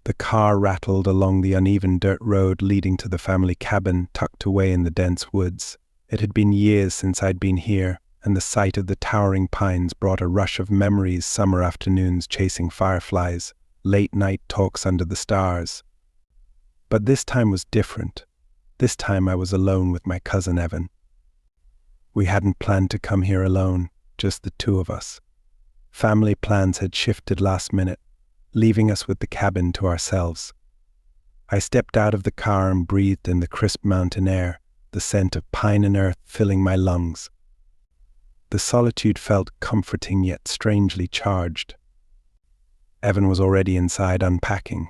The car rattled along the uneven dirt road leading to the family cabin tucked away in the dense woods. It had been years since I'd been here, and the sight of the towering pines brought a rush of memories: summer afternoons chasing fireflies, late-night talks under the stars. But this time was different. This time I was alone with my cousin Evan. We hadn't planned to come here alone, just the two of us. Family plans had shifted last minute, leaving us with the cabin to ourselves. I stepped out of the car and breathed in the crisp mountain air, the scent of pine and earth filling my lungs. The solitude felt comforting yet strangely charged. Evan was already inside unpacking.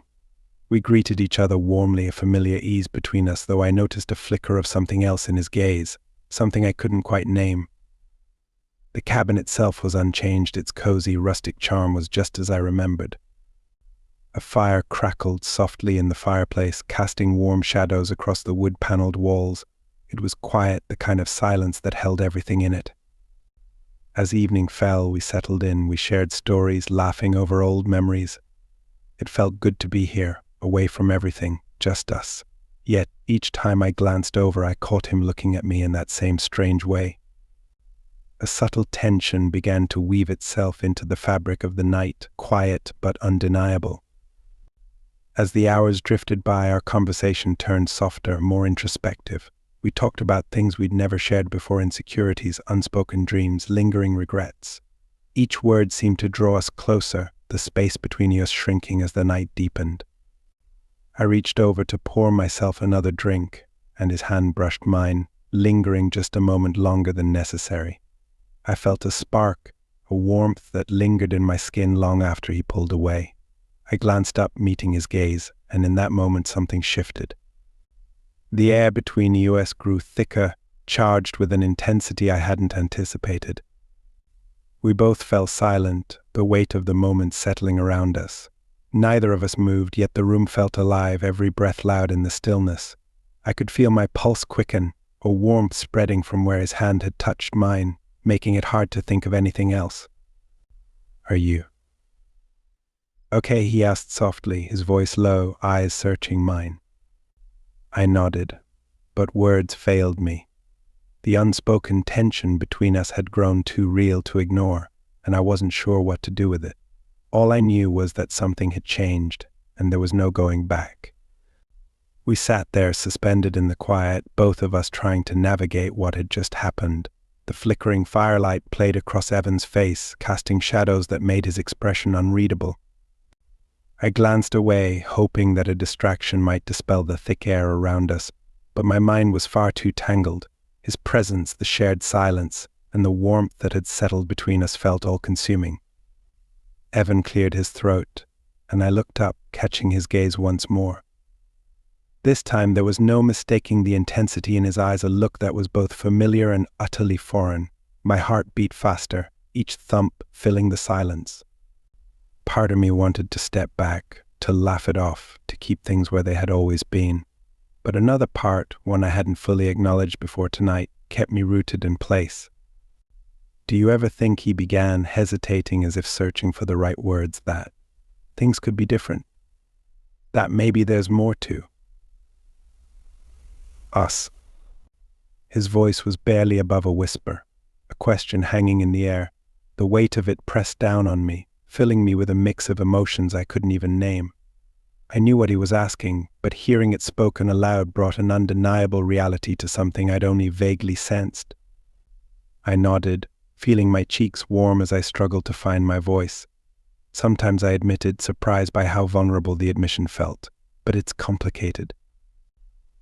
We greeted each other warmly, a familiar ease between us, though I noticed a flicker of something else in his gaze, something I couldn't quite name. The cabin itself was unchanged, its cozy, rustic charm was just as I remembered. A fire crackled softly in the fireplace, casting warm shadows across the wood-paneled walls. It was quiet, the kind of silence that held everything in it. As evening fell, we settled in, we shared stories, laughing over old memories. It felt good to be here, away from everything, just us. Yet, each time I glanced over, I caught him looking at me in that same strange way. A subtle tension began to weave itself into the fabric of the night, quiet but undeniable. As the hours drifted by, our conversation turned softer, more introspective. We talked about things we'd never shared before: insecurities, unspoken dreams, lingering regrets. Each word seemed to draw us closer, the space between us shrinking as the night deepened. I reached over to pour myself another drink, and his hand brushed mine, lingering just a moment longer than necessary. I felt a spark, a warmth that lingered in my skin long after he pulled away. I glanced up, meeting his gaze, and in that moment something shifted. The air between us grew thicker, charged with an intensity I hadn't anticipated. We both fell silent, the weight of the moment settling around us. Neither of us moved, yet the room felt alive, every breath loud in the stillness. I could feel my pulse quicken, a warmth spreading from where his hand had touched mine, making it hard to think of anything else. "Are you okay?" he asked softly, his voice low, eyes searching mine. I nodded, but words failed me. The unspoken tension between us had grown too real to ignore, and I wasn't sure what to do with it. All I knew was that something had changed, and there was no going back. We sat there, suspended in the quiet, both of us trying to navigate what had just happened. The flickering firelight played across Evan's face, casting shadows that made his expression unreadable. I glanced away, hoping that a distraction might dispel the thick air around us, but my mind was far too tangled. His presence, the shared silence, and the warmth that had settled between us felt all-consuming. Evan cleared his throat, and I looked up, catching his gaze once more. This time there was no mistaking the intensity in his eyes, a look that was both familiar and utterly foreign. My heart beat faster, each thump filling the silence. Part of me wanted to step back, to laugh it off, to keep things where they had always been. But another part, one I hadn't fully acknowledged before tonight, kept me rooted in place. "Do you ever think," he began, hesitating as if searching for the right words, "that things could be different? That maybe there's more to us?" His voice was barely above a whisper, a question hanging in the air. The weight of it pressed down on me, filling me with a mix of emotions I couldn't even name. I knew what he was asking, but hearing it spoken aloud brought an undeniable reality to something I'd only vaguely sensed. I nodded, feeling my cheeks warm as I struggled to find my voice. Sometimes I admitted, surprised by how vulnerable the admission felt, but it's complicated.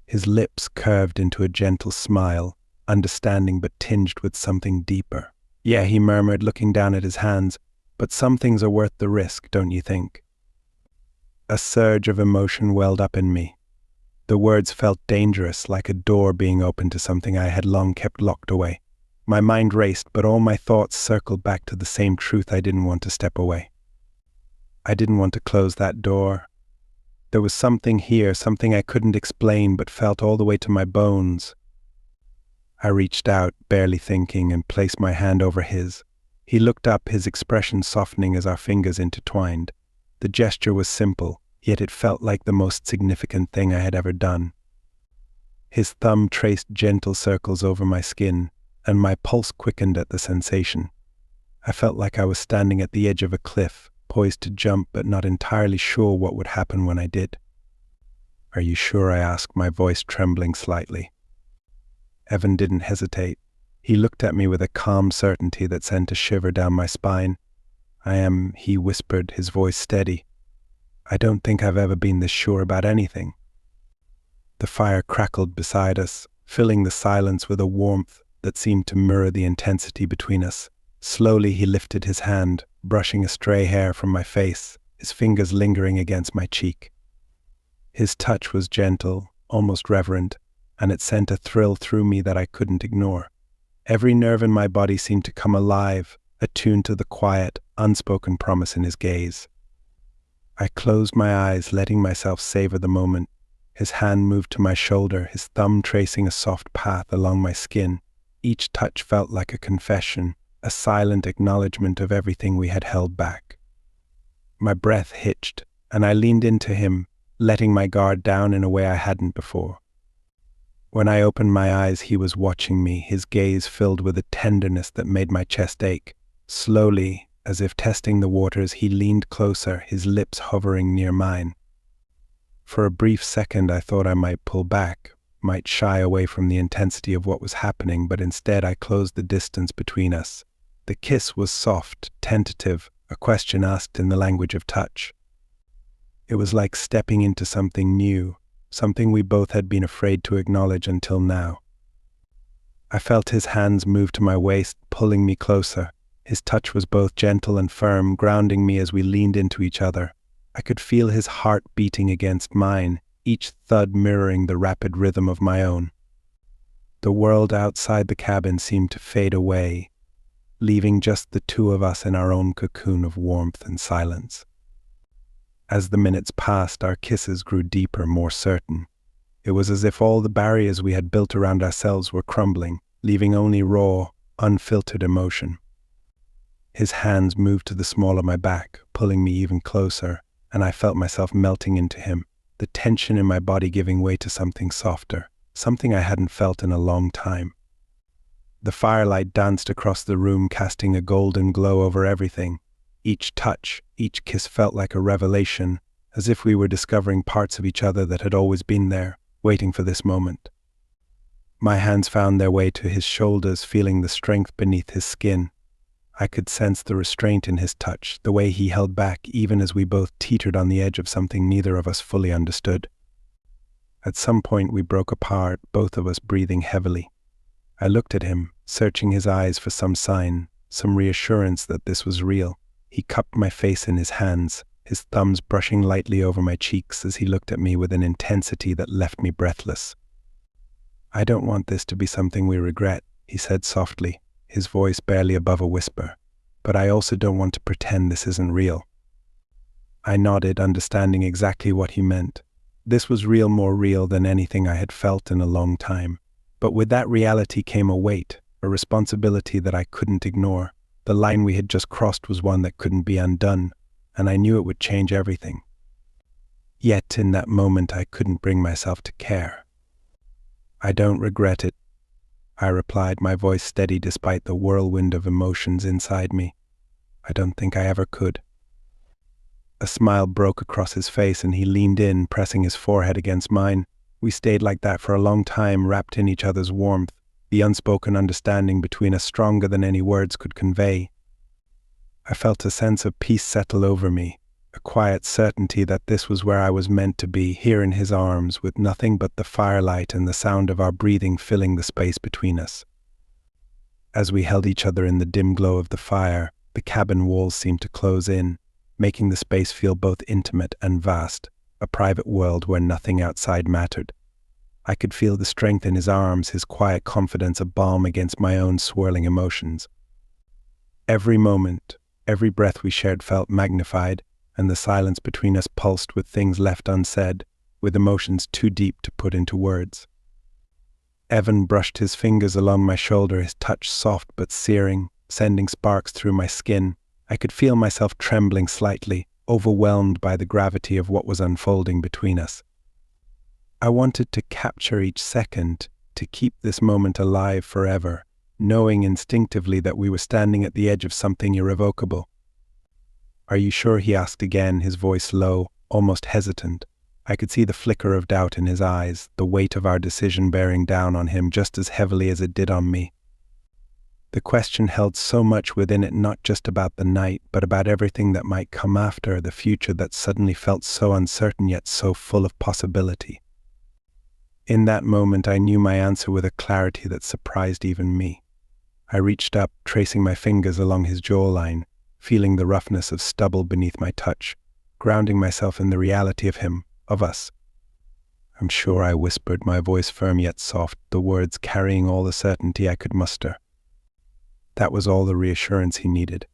His lips curved into a gentle smile, understanding but tinged with something deeper. "Yeah," he murmured, looking down at his hands, "but some things are worth the risk, don't you think?" A surge of emotion welled up in me. The words felt dangerous, like a door being opened to something I had long kept locked away. My mind raced, but all my thoughts circled back to the same truth: I didn't want to step away. I didn't want to close that door. There was something here, something I couldn't explain, but felt all the way to my bones. I reached out, barely thinking, and placed my hand over his. He looked up, his expression softening as our fingers intertwined. The gesture was simple, yet it felt like the most significant thing I had ever done. His thumb traced gentle circles over my skin, and my pulse quickened at the sensation. I felt like I was standing at the edge of a cliff, poised to jump but not entirely sure what would happen when I did. "Are you sure?" I asked, my voice trembling slightly. Evan didn't hesitate. He looked at me with a calm certainty that sent a shiver down my spine. "I am," he whispered, his voice steady. "I don't think I've ever been this sure about anything." The fire crackled beside us, filling the silence with a warmth that seemed to mirror the intensity between us. Slowly he lifted his hand, brushing a stray hair from my face, his fingers lingering against my cheek. His touch was gentle, almost reverent, and it sent a thrill through me that I couldn't ignore. Every nerve in my body seemed to come alive, attuned to the quiet, unspoken promise in his gaze. I closed my eyes, letting myself savor the moment. His hand moved to my shoulder, his thumb tracing a soft path along my skin. Each touch felt like a confession, a silent acknowledgement of everything we had held back. My breath hitched, and I leaned into him, letting my guard down in a way I hadn't before. When I opened my eyes, he was watching me, his gaze filled with a tenderness that made my chest ache. Slowly, as if testing the waters, he leaned closer, his lips hovering near mine. For a brief second, I thought I might pull back, might shy away from the intensity of what was happening, but instead I closed the distance between us. The kiss was soft, tentative, a question asked in the language of touch. It was like stepping into something new, something we both had been afraid to acknowledge until now. I felt his hands move to my waist, pulling me closer. His touch was both gentle and firm, grounding me as we leaned into each other. I could feel his heart beating against mine, each thud mirroring the rapid rhythm of my own. The world outside the cabin seemed to fade away, leaving just the two of us in our own cocoon of warmth and silence. As the minutes passed, our kisses grew deeper, more certain. It was as if all the barriers we had built around ourselves were crumbling, leaving only raw, unfiltered emotion. His hands moved to the small of my back, pulling me even closer, and I felt myself melting into him, the tension in my body giving way to something softer, something I hadn't felt in a long time. The firelight danced across the room, casting a golden glow over everything. Each touch, each kiss felt like a revelation, as if we were discovering parts of each other that had always been there, waiting for this moment. My hands found their way to his shoulders, feeling the strength beneath his skin. I could sense the restraint in his touch, the way he held back even as we both teetered on the edge of something neither of us fully understood. At some point we broke apart, both of us breathing heavily. I looked at him, searching his eyes for some sign, some reassurance that this was real. He cupped my face in his hands, his thumbs brushing lightly over my cheeks as he looked at me with an intensity that left me breathless. "I don't want this to be something we regret," he said softly, his voice barely above a whisper. "But I also don't want to pretend this isn't real." I nodded, understanding exactly what he meant. This was real, more real than anything I had felt in a long time. But with that reality came a weight, a responsibility that I couldn't ignore. The line we had just crossed was one that couldn't be undone, and I knew it would change everything. Yet in that moment I couldn't bring myself to care. "I don't regret it," I replied, my voice steady despite the whirlwind of emotions inside me. "I don't think I ever could." A smile broke across his face and he leaned in, pressing his forehead against mine. We stayed like that for a long time, wrapped in each other's warmth, the unspoken understanding between us stronger than any words could convey. I felt a sense of peace settle over me, a quiet certainty that this was where I was meant to be, here in his arms, with nothing but the firelight and the sound of our breathing filling the space between us. As we held each other in the dim glow of the fire, the cabin walls seemed to close in, making the space feel both intimate and vast, a private world where nothing outside mattered. I could feel the strength in his arms, his quiet confidence a balm against my own swirling emotions. Every moment, every breath we shared felt magnified, and the silence between us pulsed with things left unsaid, with emotions too deep to put into words. Evan brushed his fingers along my shoulder, his touch soft but searing, sending sparks through my skin. I could feel myself trembling slightly, overwhelmed by the gravity of what was unfolding between us. I wanted to capture each second, to keep this moment alive forever, knowing instinctively that we were standing at the edge of something irrevocable. "Are you sure?" he asked again, his voice low, almost hesitant. I could see the flicker of doubt in his eyes, the weight of our decision bearing down on him just as heavily as it did on me. The question held so much within it, not just about the night, but about everything that might come after, the future that suddenly felt so uncertain yet so full of possibility. In that moment, I knew my answer with a clarity that surprised even me. I reached up, tracing my fingers along his jawline, feeling the roughness of stubble beneath my touch, grounding myself in the reality of him, of us. "I'm sure," I whispered, my voice firm yet soft, the words carrying all the certainty I could muster. That was all the reassurance he needed.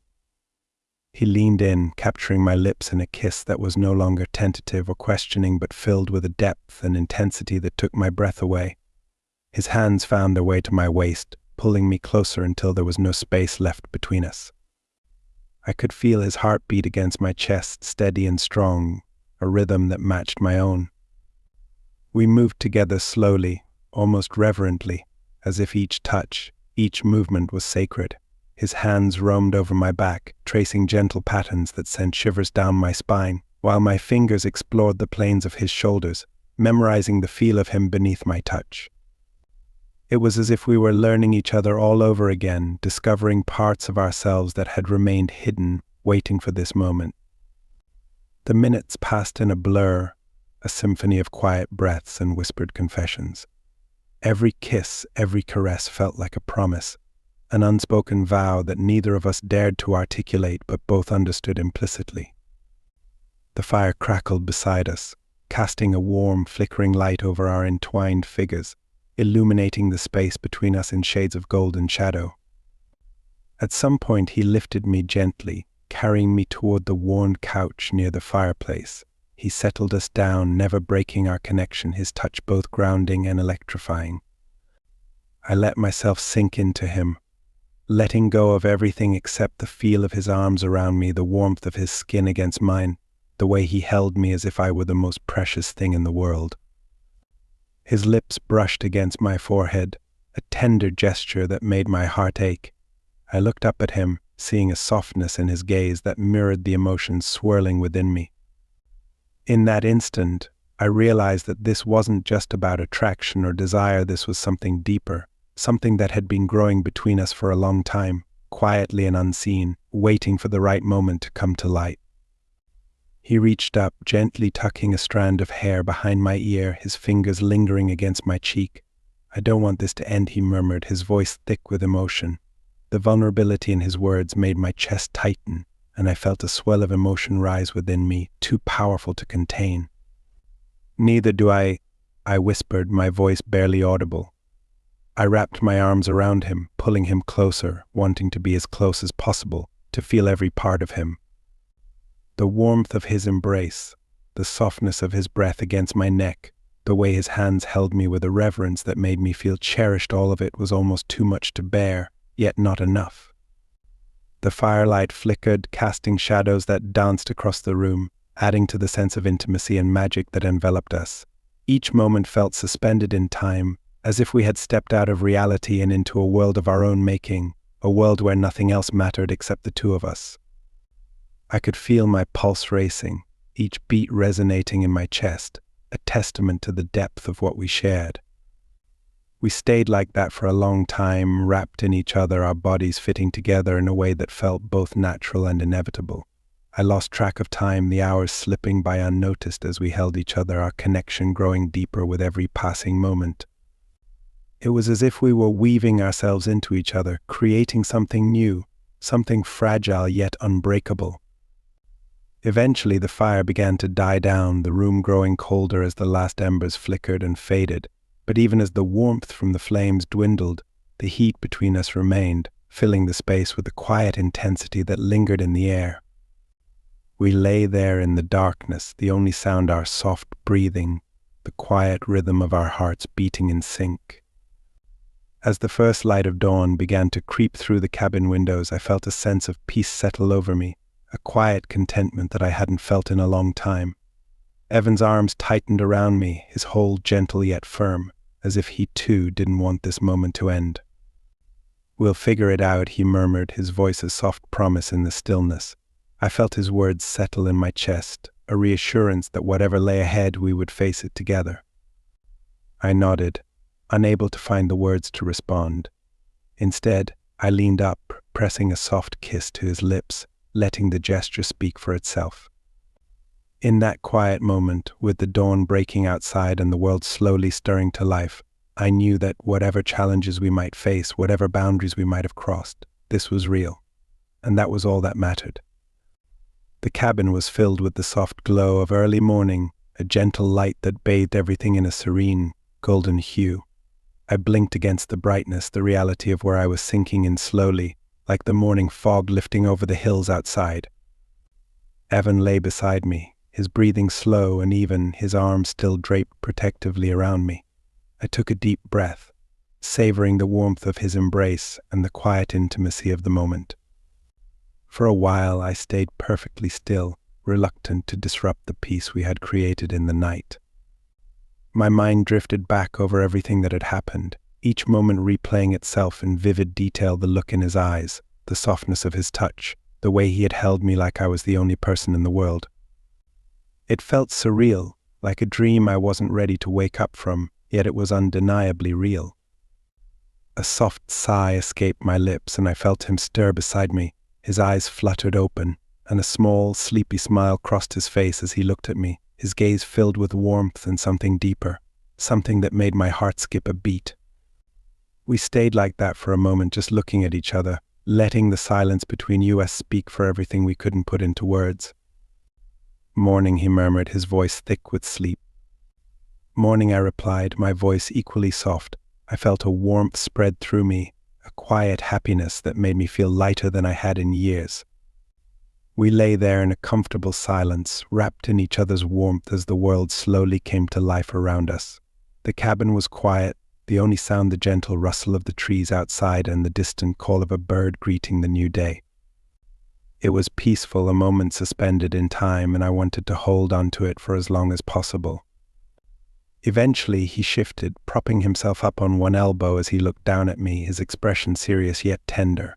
He leaned in, capturing my lips in a kiss that was no longer tentative or questioning, but filled with a depth and intensity that took my breath away. His hands found their way to my waist, pulling me closer until there was no space left between us. I could feel his heart beat against my chest, steady and strong, a rhythm that matched my own. We moved together slowly, almost reverently, as if each touch, each movement was sacred. His hands roamed over my back, tracing gentle patterns that sent shivers down my spine, while my fingers explored the planes of his shoulders, memorizing the feel of him beneath my touch. It was as if we were learning each other all over again, discovering parts of ourselves that had remained hidden, waiting for this moment. The minutes passed in a blur, a symphony of quiet breaths and whispered confessions. Every kiss, every caress felt like a promise, an unspoken vow that neither of us dared to articulate but both understood implicitly. The fire crackled beside us, casting a warm, flickering light over our entwined figures, illuminating the space between us in shades of golden shadow. At some point he lifted me gently, carrying me toward the worn couch near the fireplace. He settled us down, never breaking our connection, his touch both grounding and electrifying. I let myself sink into him, letting go of everything except the feel of his arms around me, the warmth of his skin against mine, the way he held me as if I were the most precious thing in the world. His lips brushed against my forehead, a tender gesture that made my heart ache. I looked up at him, seeing a softness in his gaze that mirrored the emotions swirling within me. In that instant, I realized that this wasn't just about attraction or desire. This was something deeper, something that had been growing between us for a long time, quietly and unseen, waiting for the right moment to come to light. He reached up, gently tucking a strand of hair behind my ear, his fingers lingering against my cheek. "I don't want this to end," he murmured, his voice thick with emotion. The vulnerability in his words made my chest tighten, and I felt a swell of emotion rise within me, too powerful to contain. "Neither do I," I whispered, my voice barely audible. I wrapped my arms around him, pulling him closer, wanting to be as close as possible, to feel every part of him. The warmth of his embrace, the softness of his breath against my neck, the way his hands held me with a reverence that made me feel cherished, all of it was almost too much to bear, yet not enough. The firelight flickered, casting shadows that danced across the room, adding to the sense of intimacy and magic that enveloped us. Each moment felt suspended in time, as if we had stepped out of reality and into a world of our own making, a world where nothing else mattered except the two of us. I could feel my pulse racing, each beat resonating in my chest, a testament to the depth of what we shared. We stayed like that for a long time, wrapped in each other, our bodies fitting together in a way that felt both natural and inevitable. I lost track of time, the hours slipping by unnoticed as we held each other, our connection growing deeper with every passing moment. It was as if we were weaving ourselves into each other, creating something new, something fragile yet unbreakable. Eventually the fire began to die down, the room growing colder as the last embers flickered and faded. But even as the warmth from the flames dwindled, the heat between us remained, filling the space with a quiet intensity that lingered in the air. We lay there in the darkness, the only sound our soft breathing, the quiet rhythm of our hearts beating in sync. As the first light of dawn began to creep through the cabin windows, I felt a sense of peace settle over me, a quiet contentment that I hadn't felt in a long time. Evan's arms tightened around me, his hold gentle yet firm, as if he too didn't want this moment to end. "We'll figure it out," he murmured, his voice a soft promise in the stillness. I felt his words settle in my chest, a reassurance that whatever lay ahead we would face it together. I nodded, unable to find the words to respond. Instead, I leaned up, pressing a soft kiss to his lips, letting the gesture speak for itself. In that quiet moment, with the dawn breaking outside and the world slowly stirring to life, I knew that whatever challenges we might face, whatever boundaries we might have crossed, this was real. And that was all that mattered. The cabin was filled with the soft glow of early morning, a gentle light that bathed everything in a serene, golden hue. I blinked against the brightness, the reality of where I was sinking in slowly, like the morning fog lifting over the hills outside. Evan lay beside me, his breathing slow and even, his arms still draped protectively around me. I took a deep breath, savoring the warmth of his embrace and the quiet intimacy of the moment. For a while I stayed perfectly still, reluctant to disrupt the peace we had created in the night. My mind drifted back over everything that had happened, each moment replaying itself in vivid detail, the look in his eyes, the softness of his touch, the way he had held me like I was the only person in the world. It felt surreal, like a dream I wasn't ready to wake up from, yet it was undeniably real. A soft sigh escaped my lips, and I felt him stir beside me. His eyes fluttered open, and a small, sleepy smile crossed his face as he looked at me, his gaze filled with warmth and something deeper, something that made my heart skip a beat. We stayed like that for a moment, just looking at each other, letting the silence between us speak for everything we couldn't put into words. "Morning," he murmured, his voice thick with sleep. "Morning," I replied, my voice equally soft. I felt a warmth spread through me, a quiet happiness that made me feel lighter than I had in years. We lay there in a comfortable silence, wrapped in each other's warmth as the world slowly came to life around us. The cabin was quiet, the only sound the gentle rustle of the trees outside and the distant call of a bird greeting the new day. It was peaceful, a moment suspended in time, and I wanted to hold on to it for as long as possible. Eventually he shifted, propping himself up on one elbow as he looked down at me, his expression serious yet tender.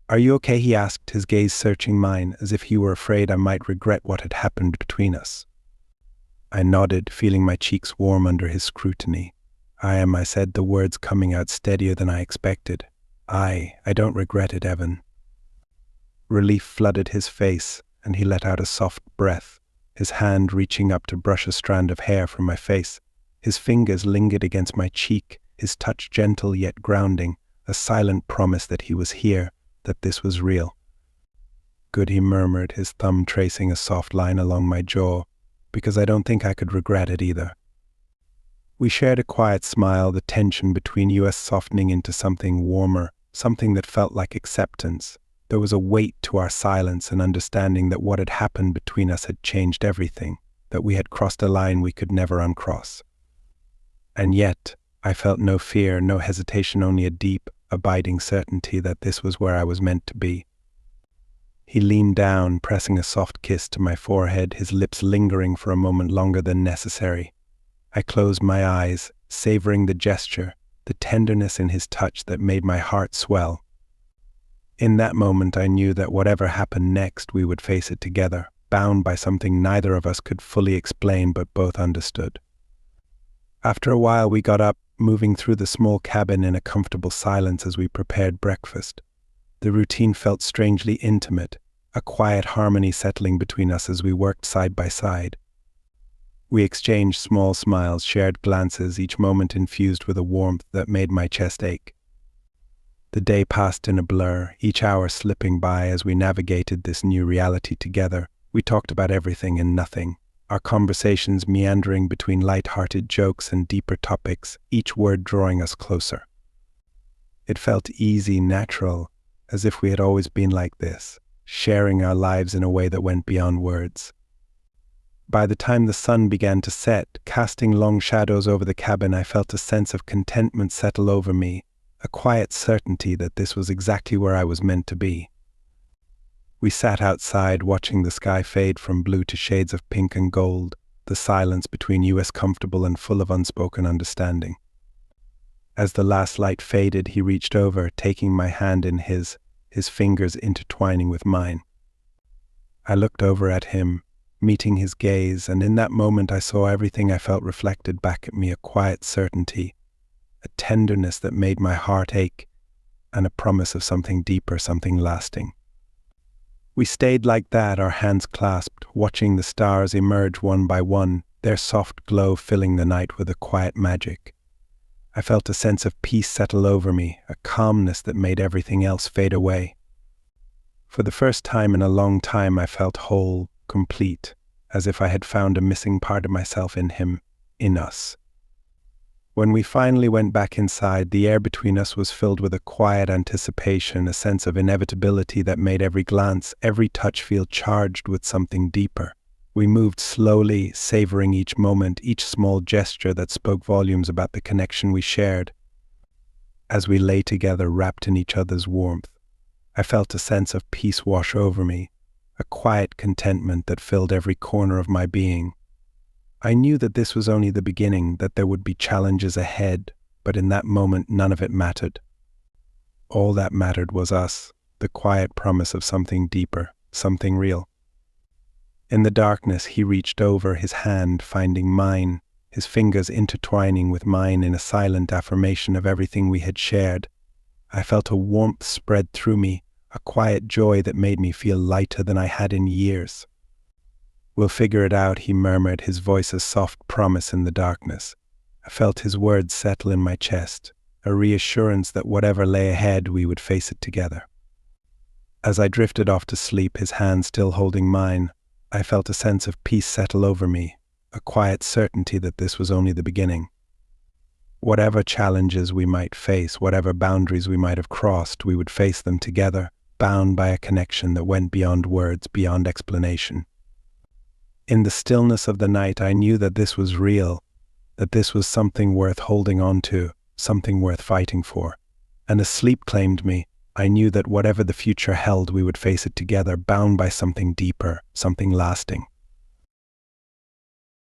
"Are you okay?" he asked, his gaze searching mine, as if he were afraid I might regret what had happened between us. I nodded, feeling my cheeks warm under his scrutiny. "I am," I said, the words coming out steadier than I expected. I don't regret it, Evan." Relief flooded his face, and he let out a soft breath, his hand reaching up to brush a strand of hair from my face. His fingers lingered against my cheek, his touch gentle yet grounding, a silent promise that he was here, that this was real. "Good," he murmured, his thumb tracing a soft line along my jaw, "because I don't think I could regret it either." We shared a quiet smile, the tension between us softening into something warmer, something that felt like acceptance. There was a weight to our silence, an understanding that what had happened between us had changed everything, that we had crossed a line we could never uncross. And yet, I felt no fear, no hesitation, only a deep, abiding certainty that this was where I was meant to be. He leaned down, pressing a soft kiss to my forehead, his lips lingering for a moment longer than necessary. I closed my eyes, savoring the gesture, the tenderness in his touch that made my heart swell. In that moment I knew that whatever happened next, we would face it together, bound by something neither of us could fully explain but both understood. After a while we got up, moving through the small cabin in a comfortable silence as we prepared breakfast. The routine felt strangely intimate, a quiet harmony settling between us as we worked side by side. We exchanged small smiles, shared glances, each moment infused with a warmth that made my chest ache. The day passed in a blur, each hour slipping by as we navigated this new reality together. We talked about everything and nothing, our conversations meandering between light-hearted jokes and deeper topics, each word drawing us closer. It felt easy, natural, as if we had always been like this, sharing our lives in a way that went beyond words. By the time the sun began to set, casting long shadows over the cabin, I felt a sense of contentment settle over me, a quiet certainty that this was exactly where I was meant to be. We sat outside, watching the sky fade from blue to shades of pink and gold, the silence between us comfortable and full of unspoken understanding. As the last light faded, he reached over, taking my hand in his fingers intertwining with mine. I looked over at him, meeting his gaze, and in that moment I saw everything I felt reflected back at me, a quiet certainty, a tenderness that made my heart ache, and a promise of something deeper, something lasting. We stayed like that, our hands clasped, watching the stars emerge one by one, their soft glow filling the night with a quiet magic. I felt a sense of peace settle over me, a calmness that made everything else fade away. For the first time in a long time, I felt whole, complete, as if I had found a missing part of myself in him, in us. When we finally went back inside, the air between us was filled with a quiet anticipation, a sense of inevitability that made every glance, every touch feel charged with something deeper. We moved slowly, savoring each moment, each small gesture that spoke volumes about the connection we shared. As we lay together, wrapped in each other's warmth, I felt a sense of peace wash over me, a quiet contentment that filled every corner of my being. I knew that this was only the beginning, that there would be challenges ahead, but in that moment none of it mattered. All that mattered was us, the quiet promise of something deeper, something real. In the darkness, he reached over, his hand finding mine, his fingers intertwining with mine in a silent affirmation of everything we had shared. I felt a warmth spread through me, a quiet joy that made me feel lighter than I had in years. "We'll figure it out," he murmured, his voice a soft promise in the darkness. I felt his words settle in my chest, a reassurance that whatever lay ahead, we would face it together. As I drifted off to sleep, his hand still holding mine, I felt a sense of peace settle over me, a quiet certainty that this was only the beginning. Whatever challenges we might face, whatever boundaries we might have crossed, we would face them together, bound by a connection that went beyond words, beyond explanation. In the stillness of the night, I knew that this was real, that this was something worth holding on to, something worth fighting for. And as sleep claimed me, I knew that whatever the future held, we would face it together, bound by something deeper, something lasting.